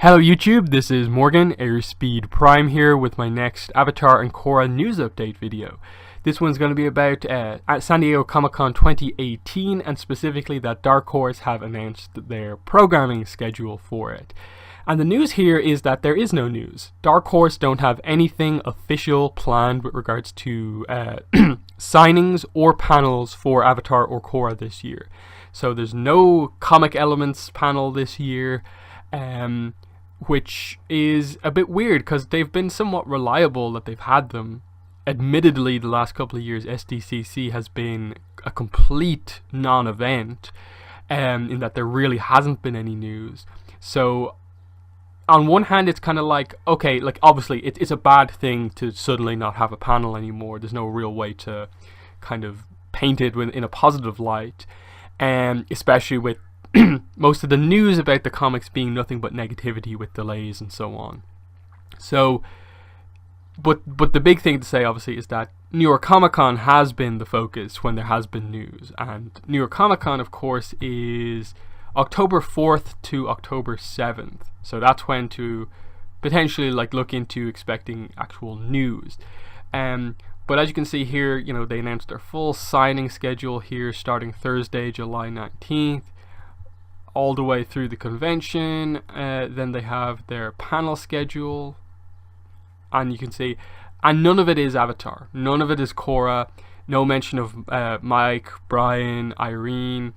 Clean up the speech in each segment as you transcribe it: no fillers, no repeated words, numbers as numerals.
Hello YouTube, this is Morgan, Airspeed Prime here with my next Avatar and Korra news update video. This one's going to be about at San Diego Comic-Con 2018, and specifically that Dark Horse have announced their programming schedule for it. And the news here is that there is no news. Dark Horse don't have anything official planned with regards to signings or panels for Avatar or Korra this year. So there's no comic elements panel this year. Which is a bit weird because they've been somewhat reliable that they've had them. Admittedly, the last couple of years SDCC has been a complete non-event, in that there really hasn't been any news. So on one hand it's kind of like, okay, like obviously it's a bad thing to suddenly not have a panel anymore. There's no real way to kind of paint it in a positive light, and especially with most of the news about the comics being nothing but negativity with delays and so on. So, but the big thing to say obviously is that New York Comic Con has been the focus when there has been news, and New York Comic Con of course is October 4th to October 7th. So that's when to potentially like look into expecting actual news. But as you can see here, you know, they announced their full signing schedule here starting Thursday, July 19th. All the way through the convention. Then they have their panel schedule, and you can see, and none of it is Avatar, none of it is Korra, no mention of Mike, Brian, Irene,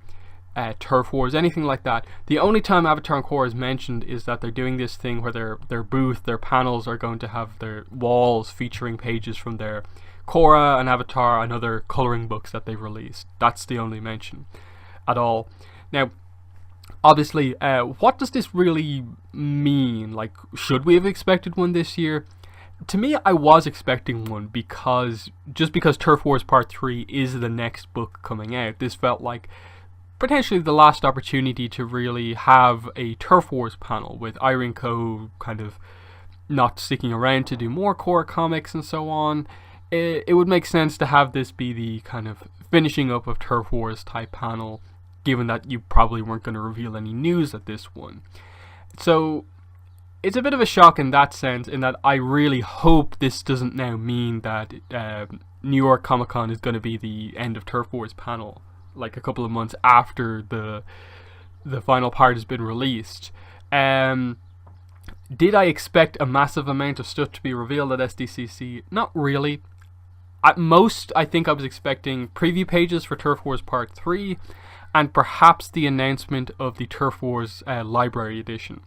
Turf Wars, anything like that. The only time Avatar and Korra is mentioned is that they're doing this thing where their booth, their panels are going to have their walls featuring pages from their Korra and Avatar and other coloring books that they've released. That's the only mention at all. Now, obviously, what does this really mean? Like, should we have expected one this year? To me, I was expecting one because Turf Wars Part 3 is the next book coming out. This felt like potentially the last opportunity to really have a Turf Wars panel with Irene Co. kind of not sticking around to do more Korra comics and so on. It would make sense to have this be the kind of finishing up of Turf Wars type panel, given that you probably weren't going to reveal any news at this one. So it's a bit of a shock in that sense, in that I really hope this doesn't now mean that New York Comic Con is going to be the end of Turf Wars panel, like a couple of months after the final part has been released. Did I expect a massive amount of stuff to be revealed at SDCC? Not really. At most, I think I was expecting preview pages for Turf Wars Part 3, and perhaps the announcement of the Turf Wars Library Edition.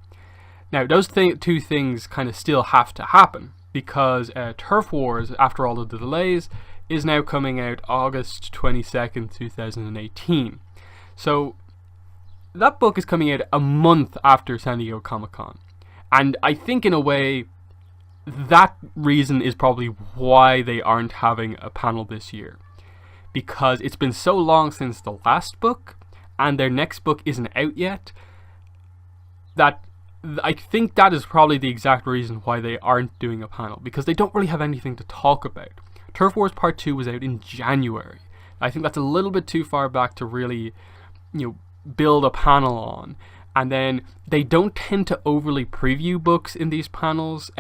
Now, those two things kind of still have to happen, because Turf Wars, after all of the delays, is now coming out August 22nd, 2018. So, that book is coming out a month after San Diego Comic-Con. And I think in a way, that reason is probably why they aren't having a panel this year. Because it's been so long since the last book, and their next book isn't out yet, that I think that is probably the exact reason why they aren't doing a panel, because they don't really have anything to talk about. Turf Wars Part 2 was out in January. I think that's a little bit too far back to really, build a panel on. And then they don't tend to overly preview books in these panels,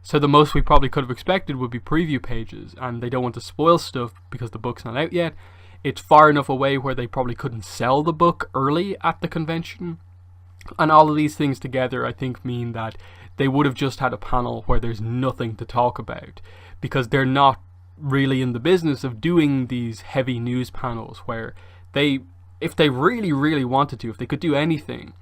so the most we probably could have expected would be preview pages, and they don't want to spoil stuff because the book's not out yet. It's far enough away where they probably couldn't sell the book early at the convention. And all of these things together, I think, mean that they would have just had a panel where there's nothing to talk about, because they're not really in the business of doing these heavy news panels where if they really, really wanted to, if they could do anything,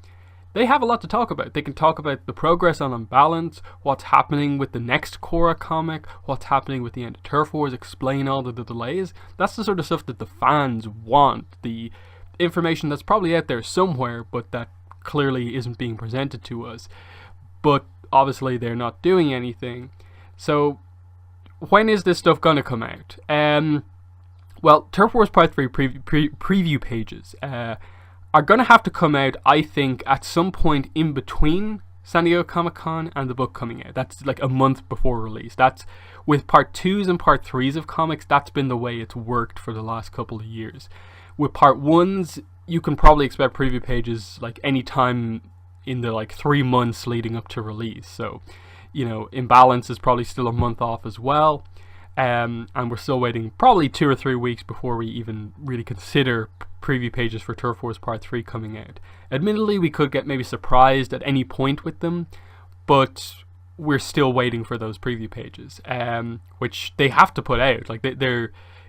they have a lot to talk about. They can talk about the progress on Unbalance, what's happening with the next Korra comic, what's happening with the end of Turf Wars, explain all of the delays. That's the sort of stuff that the fans want. The information that's probably out there somewhere, but that clearly isn't being presented to us. But obviously they're not doing anything. So when is this stuff going to come out? Well, Turf Wars Part 3 preview pages are going to have to come out, I think, at some point in between San Diego Comic-Con and the book coming out. That's like a month before release. That's with Part 2s and Part 3s of comics, that's been the way it's worked for the last couple of years. With Part 1s, you can probably expect preview pages like any time in the like 3 months leading up to release. So, Imbalance is probably still a month off as well. And we're still waiting probably 2 or 3 weeks before we even really consider preview pages for Turf Wars Part 3 coming out. Admittedly, we could get maybe surprised at any point with them, but we're still waiting for those preview pages, which they have to put out. Like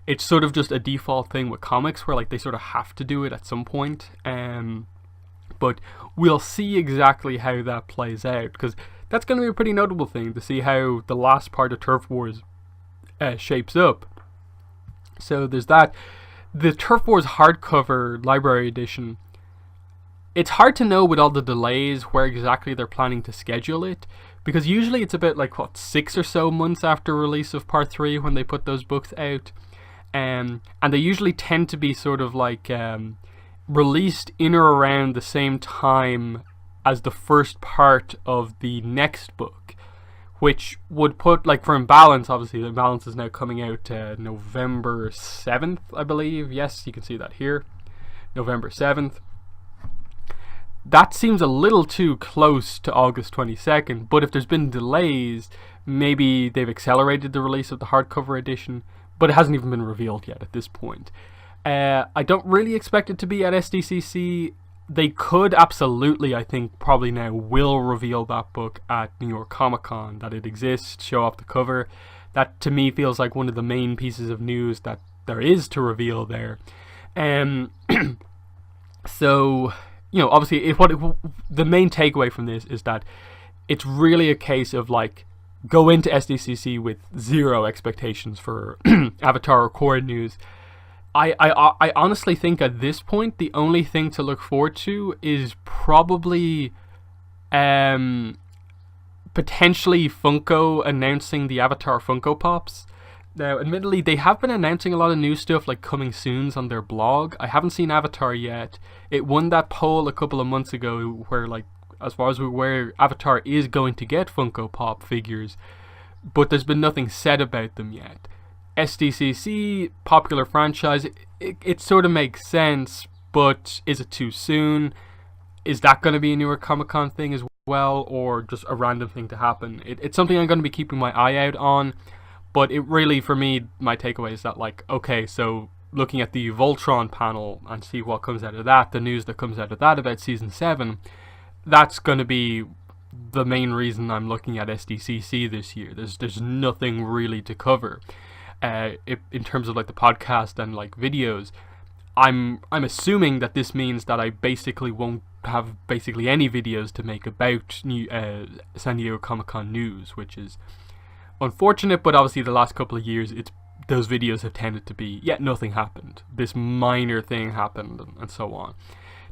it's sort of just a default thing with comics where like they sort of have to do it at some point. But we'll see exactly how that plays out, because that's going to be a pretty notable thing to see how the last part of Turf Wars shapes up. So there's that. The Turf Wars hardcover library edition, it's hard to know with all the delays where exactly they're planning to schedule it, because usually it's about 6 or so months after release of Part 3 when they put those books out, and they usually tend to be sort of released in or around the same time as the first part of the next book, which would put, for Imbalance, obviously Imbalance is now coming out November 7th, I believe. Yes, you can see that here, November 7th. That seems a little too close to August 22nd, but if there's been delays, maybe they've accelerated the release of the hardcover edition, but it hasn't even been revealed yet at this point. I don't really expect it to be at SDCC. They could absolutely, I think, probably now will reveal that book at New York Comic Con, that it exists, show off the cover. That to me feels like one of the main pieces of news that there is to reveal there. So, obviously, the main takeaway from this is that it's really a case of go into SDCC with zero expectations for Avatar or Korra news. I honestly think at this point the only thing to look forward to is probably potentially Funko announcing the Avatar Funko Pops. Now, admittedly, they have been announcing a lot of new stuff coming soons on their blog. I haven't seen Avatar yet. It won that poll a couple of months ago where, as far as we're aware, Avatar is going to get Funko Pop figures, but there's been nothing said about them yet. SDCC, popular franchise, it sort of makes sense, but is it too soon? Is that going to be a New York Comic Con thing as well, or just a random thing to happen? It's something I'm going to be keeping my eye out on, but it really, for me, my takeaway is that, okay, so looking at the Voltron panel and see what comes out of that, the news that comes out of that about Season 7, that's going to be the main reason I'm looking at SDCC this year. There's nothing really to cover. In terms of the podcast and videos, I'm assuming that this means that I basically won't have any videos to make about San Diego Comic-Con news, which is unfortunate, but obviously the last couple of years those videos have tended to be, nothing happened, this minor thing happened, and so on.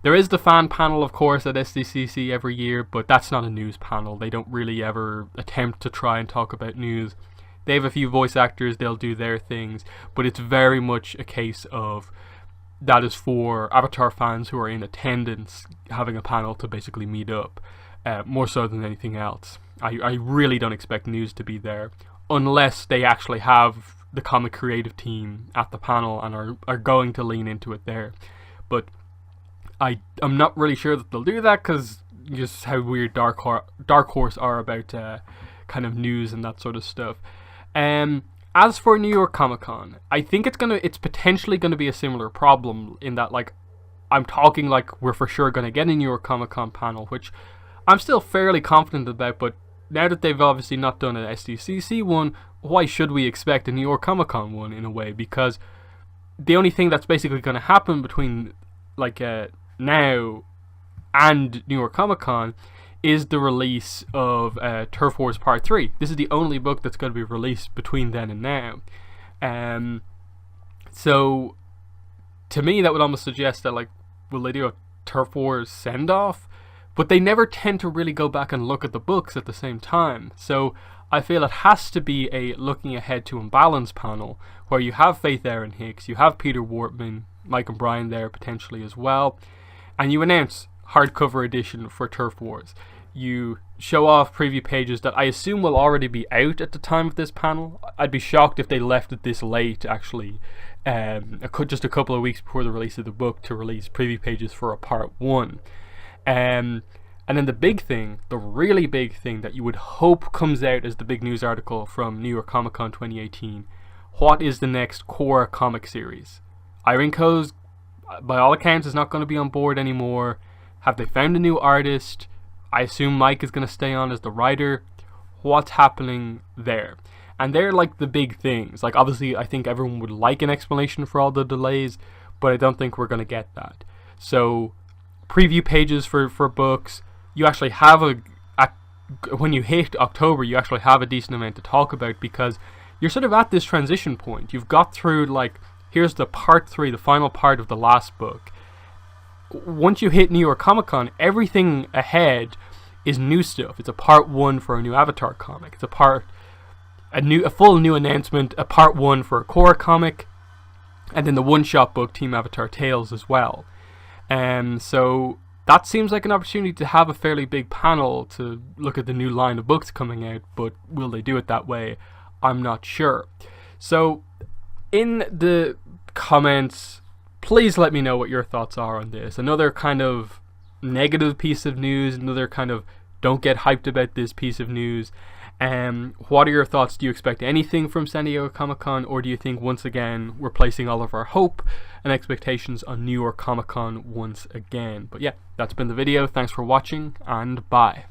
There is the fan panel, of course, at SDCC every year, but that's not a news panel. They don't really ever attempt to try and talk about news. They have a few voice actors, they'll do their things, but it's very much a case of that is for Avatar fans who are in attendance having a panel to basically meet up, more so than anything else. I really don't expect news to be there unless they actually have the comic creative team at the panel and are going to lean into it there. But I'm not really sure that they'll do that, because just how weird Dark Horse are about kind of news and that sort of stuff. As for New York Comic Con, I think it's potentially gonna be a similar problem in that I'm talking we're for sure gonna get a New York Comic Con panel, which I'm still fairly confident about, but now that they've obviously not done an SDCC one, why should we expect a New York Comic Con one in a way? Because the only thing that's basically gonna happen between now and New York Comic Con is the release of Turf Wars Part 3. This is the only book that's going to be released between then and now. So, to me, that would almost suggest that, will they do a Turf Wars send-off? But they never tend to really go back and look at the books at the same time. So, I feel it has to be a looking ahead to Imbalance panel, where you have Faith Erin Hicks, you have Peter Wortman, Mike O'Brien there potentially as well, and you announce hardcover edition for Turf Wars. You show off preview pages that I assume will already be out at the time of this panel. I'd be shocked if they left it this late, actually, just a couple of weeks before the release of the book to release preview pages for a part 1. And And then the big thing, the really big thing that you would hope comes out as the big news article from New York Comic Con 2018, what is the next Korra comic series? Ironco's, by all accounts, is not going to be on board anymore. Have they found a new artist? I assume Mike is going to stay on as the writer. What's happening there? And they're like the big things. Like, obviously, I think everyone would like an explanation for all the delays, but I don't think we're going to get that. So, preview pages for books. You actually have when you hit October, you actually have a decent amount to talk about, because you're sort of at this transition point. You've got through, like, here's the part 3, the final part of the last book. Once you hit New York Comic Con, everything ahead is new stuff. It's a part 1 for a new Avatar comic. It's a full new announcement, a part 1 for a Korra comic, and then the one-shot book, Team Avatar Tales, as well. So that seems like an opportunity to have a fairly big panel to look at the new line of books coming out, but will they do it that way? I'm not sure. So in the comments, please let me know what your thoughts are on this. Another kind of negative piece of news, another kind of don't get hyped about this piece of news. What are your thoughts? Do you expect anything from San Diego Comic-Con, or do you think once again we're placing all of our hope and expectations on New York Comic-Con once again? But yeah, that's been the video. Thanks for watching, and bye.